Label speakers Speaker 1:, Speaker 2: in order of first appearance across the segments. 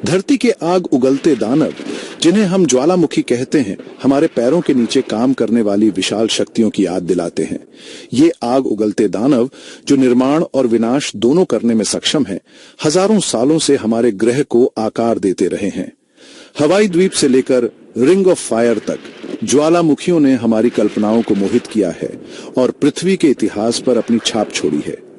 Speaker 1: धरती के आग उगलते दानव, जिन्हें हम ज्वालामुखी कहते हैं, हमारे पैरों के नीचे काम करने वाली विशाल शक्तियों की याद दिलाते हैं। ये आग उगलते दानव, जो निर्माण और विनाश दोनों करने में सक्षम हैं, हजारों सालों से हमारे ग्रह को आकार देते रहे हैं। हवाई द्वीप से लेकर रिंग ऑफ फायर तक ज्वालामुखियों ने हमारी कल्पनाओं को मोहित किया है और पृथ्वी के इतिहास पर अपनी छाप छोड़ी है।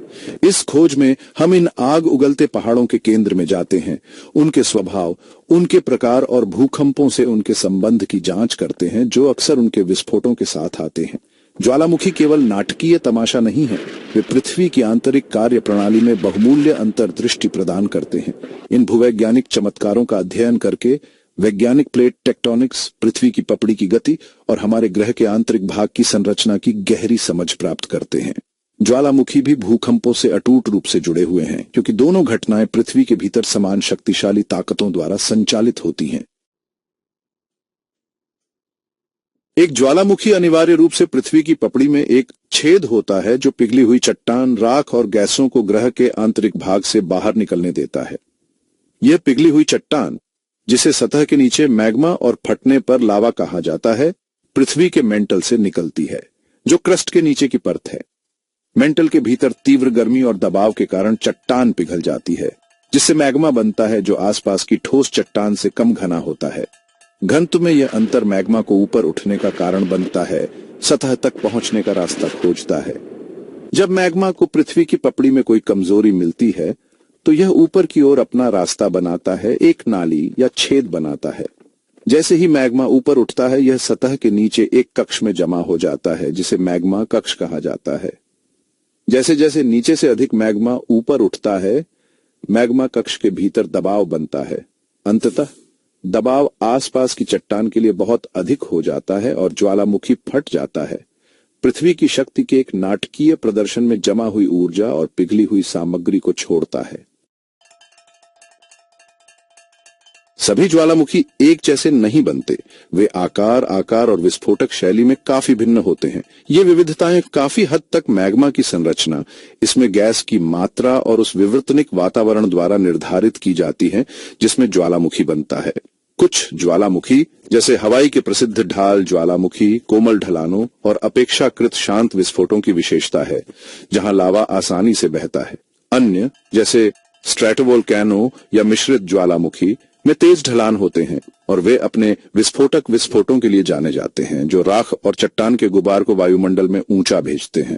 Speaker 1: इस खोज में हम इन आग उगलते पहाड़ों के केंद्र में जाते हैं, उनके स्वभाव, उनके प्रकार और भूकंपों से उनके संबंध की जांच करते हैं, जो अक्सर उनके विस्फोटों के साथ आते हैं। ज्वालामुखी केवल नाटकीय तमाशा नहीं है, वे पृथ्वी की आंतरिक कार्य प्रणाली में बहुमूल्य अंतर्दृष्टि प्रदान करते हैं। इन भूवैज्ञानिक चमत्कारों का अध्ययन करके वैज्ञानिक प्लेट टेक्टोनिक्स, पृथ्वी की पपड़ी की गति और हमारे ग्रह के आंतरिक भाग की संरचना की गहरी समझ प्राप्त करते हैं। ज्वालामुखी भी भूकंपों से अटूट रूप से जुड़े हुए हैं, क्योंकि दोनों घटनाएं पृथ्वी के भीतर समान शक्तिशाली ताकतों द्वारा संचालित होती हैं। एक ज्वालामुखी अनिवार्य रूप से पृथ्वी की पपड़ी में एक छेद होता है, जो पिघली हुई चट्टान, राख और गैसों को ग्रह के आंतरिक भाग से बाहर निकलने देता है। यह पिघली हुई चट्टान, जिसे सतह के नीचे मैग्मा और फटने पर लावा कहा जाता है, पृथ्वी के मेंटल से निकलती है, जो क्रस्ट के नीचे की परत है। मेंटल के भीतर तीव्र गर्मी और दबाव के कारण चट्टान पिघल जाती है, जिससे मैग्मा बनता है, जो आसपास की ठोस चट्टान से कम घना होता है। घनत्व में यह अंतर मैग्मा को ऊपर उठने का कारण बनता है, सतह तक पहुंचने का रास्ता खोजता है। जब मैग्मा को पृथ्वी की पपड़ी में कोई कमजोरी मिलती है, तो यह ऊपर की ओर अपना रास्ता बनाता है, एक नाली या छेद बनाता है। जैसे ही मैग्मा ऊपर उठता है, यह सतह के नीचे एक कक्ष में जमा हो जाता है, जिसे मैग्मा कक्ष कहा जाता है। जैसे जैसे नीचे से अधिक मैग्मा ऊपर उठता है, मैग्मा कक्ष के भीतर दबाव बनता है। अंततः दबाव आसपास की चट्टान के लिए बहुत अधिक हो जाता है और ज्वालामुखी फट जाता है। पृथ्वी की शक्ति के एक नाटकीय प्रदर्शन में जमा हुई ऊर्जा और पिघली हुई सामग्री को छोड़ता है। सभी ज्वालामुखी एक जैसे नहीं बनते, वे आकार और विस्फोटक शैली में काफी भिन्न होते हैं। ये विविधताएं काफी हद तक मैग्मा की संरचना, इसमें गैस की मात्रा और उस विवर्तनिक वातावरण द्वारा निर्धारित की जाती हैं, जिसमें ज्वालामुखी बनता है। कुछ ज्वालामुखी, जैसे हवाई के प्रसिद्ध ढाल ज्वालामुखी, कोमल ढलानों और अपेक्षाकृत शांत विस्फोटों की विशेषता है, जहां लावा आसानी से बहता है। अन्य, जैसे स्ट्रेटोवोल्केनो या मिश्रित ज्वालामुखी, में तेज ढलान होते हैं और वे अपने विस्फोटक विस्फोटों के लिए जाने जाते हैं, जो राख और चट्टान के गुबार को वायुमंडल में ऊंचा भेजते हैं।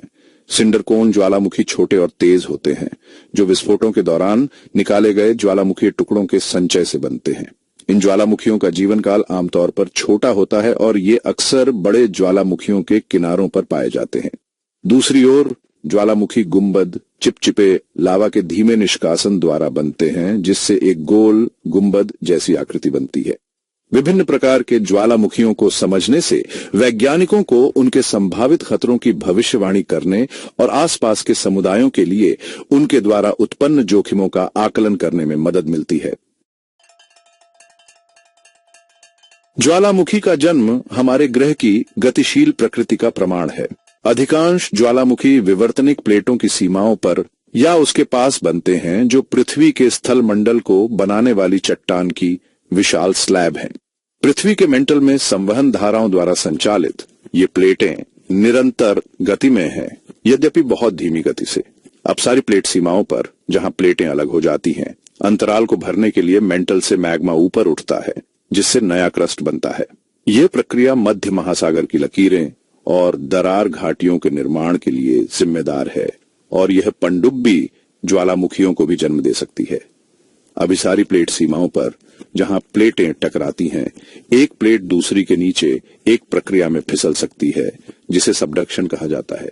Speaker 1: सिंडरकोन ज्वालामुखी छोटे और तेज होते हैं, जो विस्फोटों के दौरान निकाले गए ज्वालामुखी टुकड़ों के संचय से बनते हैं। इन ज्वालामुखियों का जीवन काल आमतौर पर छोटा होता है और ये अक्सर बड़े ज्वालामुखियों के किनारों पर पाए जाते हैं। दूसरी ओर ज्वालामुखी गुंबद चिपचिपे लावा के धीमे निष्कासन द्वारा बनते हैं, जिससे एक गोल गुंबद जैसी आकृति बनती है। विभिन्न प्रकार के ज्वालामुखियों को समझने से वैज्ञानिकों को उनके संभावित खतरों की भविष्यवाणी करने और आसपास के समुदायों के लिए उनके द्वारा उत्पन्न जोखिमों का आकलन करने में मदद मिलती है। ज्वालामुखी का जन्म हमारे ग्रह की गतिशील प्रकृति का प्रमाण है। अधिकांश ज्वालामुखी विवर्तनिक प्लेटों की सीमाओं पर या उसके पास बनते हैं, जो पृथ्वी के स्थल मंडल को बनाने वाली चट्टान की विशाल स्लैब हैं। पृथ्वी के मेंटल में संवहन धाराओं द्वारा संचालित ये प्लेटें निरंतर गति में हैं, यद्यपि बहुत धीमी गति से। अब सारी प्लेट सीमाओं पर, जहां प्लेटें अलग हो जाती हैं, अंतराल को भरने के लिए मेंटल से मैग्मा ऊपर उठता है, जिससे नया क्रस्ट बनता है। यह प्रक्रिया मध्य महासागर की लकीरें और दरार घाटियों के निर्माण के लिए जिम्मेदार है, और यह पनडुब्बी ज्वालामुखियों को भी जन्म दे सकती है। अभिसारी प्लेट सीमाओं पर, जहां प्लेटें टकराती हैं, एक प्लेट दूसरी के नीचे एक प्रक्रिया में फिसल सकती है, जिसे सबडक्शन कहा जाता है।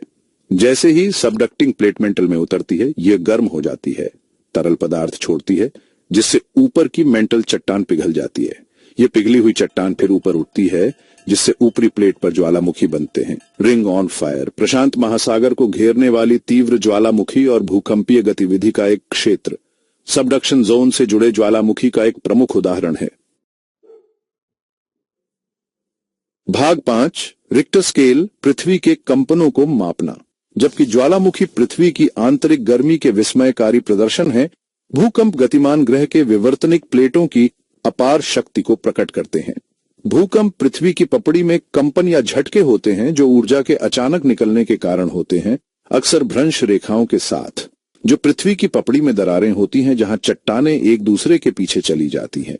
Speaker 1: जैसे ही सबडक्टिंग प्लेट मेंटल में उतरती है, यह गर्म हो जाती है, तरल पदार्थ छोड़ती है, जिससे ऊपर की मेंटल चट्टान पिघल जाती है। यह पिघली हुई चट्टान फिर ऊपर उठती है, जिससे ऊपरी प्लेट पर ज्वालामुखी बनते हैं। रिंग ऑन फायर प्रशांत महासागर को घेरने वाली तीव्र ज्वालामुखी और भूकंपीय गतिविधि का एक क्षेत्र, सबडक्शन जोन से जुड़े ज्वालामुखी का एक प्रमुख उदाहरण है। भाग 5, रिक्टर स्केल, पृथ्वी के कंपनों को मापना। जबकि ज्वालामुखी पृथ्वी की आंतरिक गर्मी के विस्मयकारी प्रदर्शन है, भूकंप गतिमान ग्रह के विवर्तनिक प्लेटों की अपार शक्ति को प्रकट करते हैं। भूकंप पृथ्वी की पपड़ी में कंपन या झटके होते हैं जो ऊर्जा के अचानक निकलने के कारण होते हैं, अक्सर भ्रंश रेखाओं के साथ। जो पृथ्वी की पपड़ी में दरारें होती हैं जहां चट्टानें एक दूसरे के पीछे चली जाती हैं।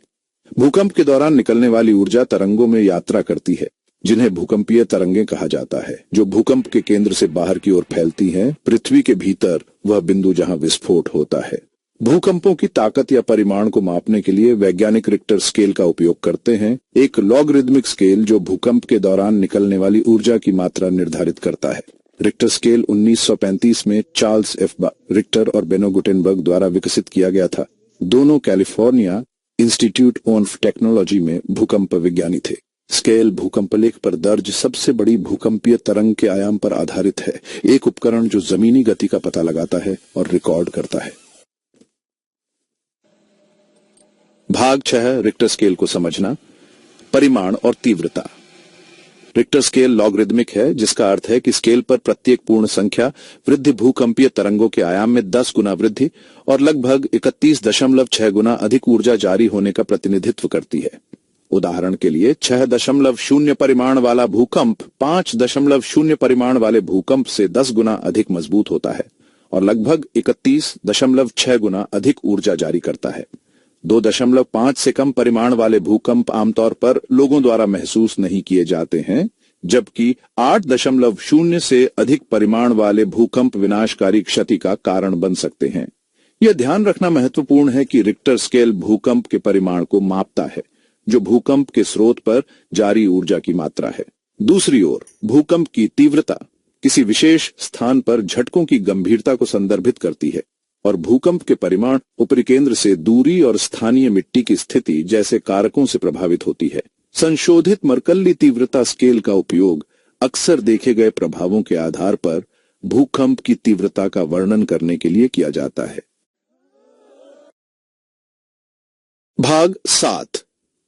Speaker 1: भूकंप के दौरान निकलने वाली ऊर्जा तरंगों में यात्रा करती है, जिन्हें भूकंपीय तरंगें कहा जाता है, जो भूकंप के केंद्र से बाहर की ओर फैलती हैं। पृथ्वी के भीतर वह बिंदु जहां विस्फोट होता है। भूकंपों की ताकत या परिमाण को मापने के लिए वैज्ञानिक रिक्टर स्केल का उपयोग करते हैं, एक लॉगरिदमिक स्केल जो भूकंप के दौरान निकलने वाली ऊर्जा की मात्रा निर्धारित करता है। रिक्टर स्केल 1935 में चार्ल्स एफ रिक्टर और बेनो गुटेनबर्ग द्वारा विकसित किया गया था। दोनों कैलिफोर्निया इंस्टीट्यूट ऑफ टेक्नोलॉजी में भूकंप विज्ञानी थे। स्केल भूकंपलेख पर दर्ज सबसे बड़ी भूकंपीय तरंग के आयाम पर आधारित है, एक उपकरण जो जमीनी गति का पता लगाता है और रिकॉर्ड करता है। भाग 6, रिक्टर स्केल को समझना, परिमाण और तीव्रता। रिक्टर स्केल लॉगरिदमिक है, जिसका अर्थ है कि स्केल पर प्रत्येक पूर्ण संख्या वृद्धि भूकंपीय तरंगों के आयाम में 10 गुना वृद्धि और लगभग 31.6 गुना अधिक ऊर्जा जारी होने का प्रतिनिधित्व करती है। उदाहरण के लिए 6.0 परिमाण वाला भूकंप 5.0 परिमाण वाले भूकंप से 10 गुना अधिक मजबूत होता है और लगभग 31.6 गुना अधिक ऊर्जा जारी करता है। 2.5 से कम परिमाण वाले भूकंप आमतौर पर लोगों द्वारा महसूस नहीं किए जाते हैं, जबकि 8.0 से अधिक परिमाण वाले भूकंप विनाशकारी क्षति का कारण बन सकते हैं। यह ध्यान रखना महत्वपूर्ण है कि रिक्टर स्केल भूकंप के परिमाण को मापता है, जो भूकंप के स्रोत पर जारी ऊर्जा की मात्रा है। दूसरी ओर भूकंप की तीव्रता किसी विशेष स्थान पर झटकों की गंभीरता को संदर्भित करती है और भूकंप के परिमाण ऊपरी केंद्र से दूरी और स्थानीय मिट्टी की स्थिति जैसे कारकों से प्रभावित होती है। संशोधित मरकल्ली तीव्रता स्केल का उपयोग अक्सर देखे गए प्रभावों के आधार पर भूकंप की तीव्रता का वर्णन करने के लिए किया जाता है। भाग 7,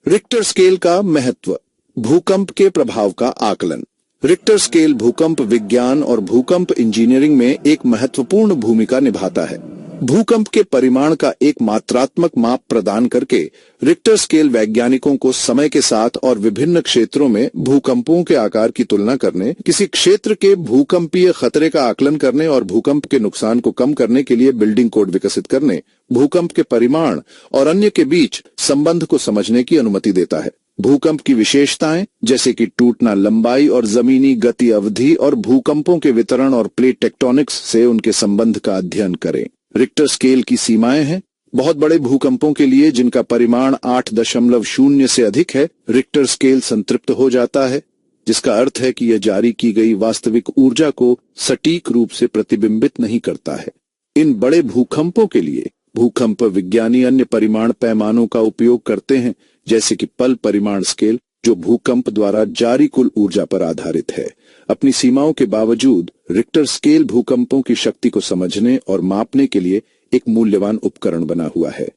Speaker 1: रिक्टर स्केल का महत्व, भूकंप के प्रभाव का आकलन। रिक्टर स्केल भूकंप विज्ञान और भूकंप इंजीनियरिंग में एक महत्वपूर्ण भूमिका निभाता है। भूकंप के परिमाण का एक मात्रात्मक माप प्रदान करके रिक्टर स्केल वैज्ञानिकों को समय के साथ और विभिन्न क्षेत्रों में भूकंपों के आकार की तुलना करने, किसी क्षेत्र के भूकंपीय खतरे का आकलन करने और भूकंप के नुकसान को कम करने के लिए बिल्डिंग कोड विकसित करने, भूकंप के परिमाण और अन्य के बीच संबंध को समझने की अनुमति देता है। भूकंप की विशेषताएं जैसे कि टूटना लंबाई और जमीनी गति अवधि और भूकंपों के वितरण और प्लेट टेक्टोनिक्स से उनके संबंध का अध्ययन करें। रिक्टर स्केल की सीमाएं हैं। बहुत बड़े भूकंपों के लिए जिनका परिमाण 8.0 से अधिक है, रिक्टर स्केल संतृप्त हो जाता है, जिसका अर्थ है कि यह जारी की गई वास्तविक ऊर्जा को सटीक रूप से प्रतिबिंबित नहीं करता है। इन बड़े भूकंपों के लिए भूकंप विज्ञानी अन्य परिमाण पैमानों का उपयोग करते हैं, जैसे कि पल परिमाण स्केल, जो भूकंप द्वारा जारी कुल ऊर्जा पर आधारित है। अपनी सीमाओं के बावजूद रिक्टर स्केल भूकंपों की शक्ति को समझने और मापने के लिए एक मूल्यवान उपकरण बना हुआ है।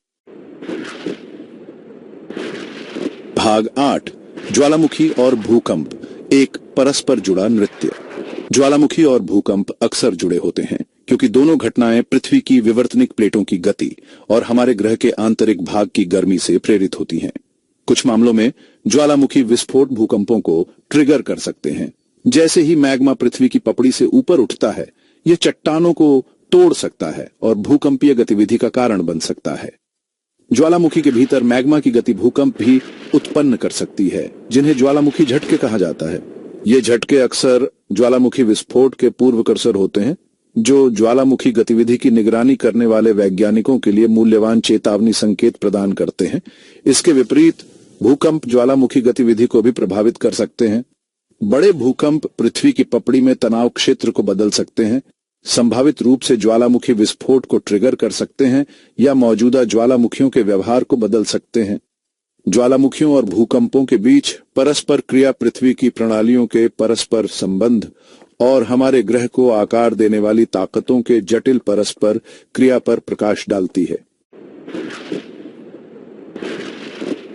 Speaker 1: भाग 8, ज्वालामुखी और भूकंप, एक परस्पर जुड़ा नृत्य। ज्वालामुखी और भूकंप अक्सर जुड़े होते हैं क्योंकि दोनों घटनाएं पृथ्वी की विवर्तनिक प्लेटों की गति और हमारे ग्रह के आंतरिक भाग की गर्मी से प्रेरित होती हैं। कुछ मामलों में ज्वालामुखी विस्फोट भूकंपों को ट्रिगर कर सकते हैं। जैसे ही मैग्मा पृथ्वी की पपड़ी से ऊपर उठता है, यह चट्टानों को तोड़ सकता है और भूकंपीय गतिविधि का कारण बन सकता है। ज्वालामुखी के भीतर मैग्मा की गति भूकंप भी उत्पन्न कर सकती है, जिन्हें ज्वालामुखी झटके कहा जाता है। ये झटके अक्सर ज्वालामुखी विस्फोट के पूर्वकर्सर होते हैं, जो ज्वालामुखी गतिविधि की निगरानी करने वाले वैज्ञानिकों के लिए मूल्यवान चेतावनी संकेत प्रदान करते हैं। इसके विपरीत भूकंप ज्वालामुखी गतिविधि को भी प्रभावित कर सकते हैं। बड़े भूकंप पृथ्वी की पपड़ी में तनाव क्षेत्र को बदल सकते हैं, संभावित रूप से ज्वालामुखी विस्फोट को ट्रिगर कर सकते हैं या मौजूदा ज्वालामुखियों के व्यवहार को बदल सकते हैं। ज्वालामुखियों और भूकंपों के बीच परस्पर क्रिया पृथ्वी की प्रणालियों के परस्पर संबंध और हमारे ग्रह को आकार देने वाली ताकतों के जटिल परस्पर क्रिया पर प्रकाश डालती है।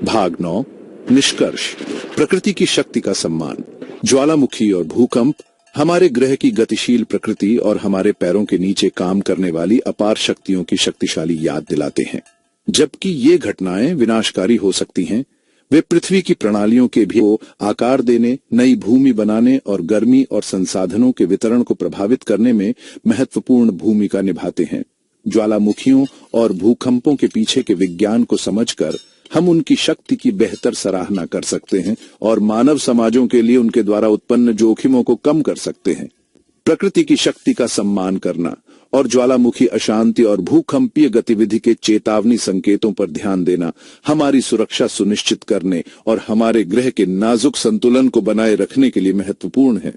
Speaker 1: भाग 9, निष्कर्ष, प्रकृति की शक्ति का सम्मान। ज्वालामुखी और भूकंप हमारे ग्रह की गतिशील प्रकृति और हमारे पैरों के नीचे काम करने वाली अपार शक्तियों की शक्तिशाली याद दिलाते हैं। जबकि ये घटनाएं विनाशकारी हो सकती हैं, वे पृथ्वी की प्रणालियों के भी आकार देने, नई भूमि बनाने और गर्मी और संसाधनों के वितरण को प्रभावित करने में महत्वपूर्ण भूमिका निभाते हैं। ज्वालामुखियों और भूकंपों के पीछे के विज्ञान को समझकर हम उनकी शक्ति की बेहतर सराहना कर सकते हैं और मानव समाजों के लिए उनके द्वारा उत्पन्न जोखिमों को कम कर सकते हैं। प्रकृति की शक्ति का सम्मान करना और ज्वालामुखी अशांति और भूकंपीय गतिविधि के चेतावनी संकेतों पर ध्यान देना हमारी सुरक्षा सुनिश्चित करने और हमारे ग्रह के नाजुक संतुलन को बनाए रखने के लिए महत्वपूर्ण है।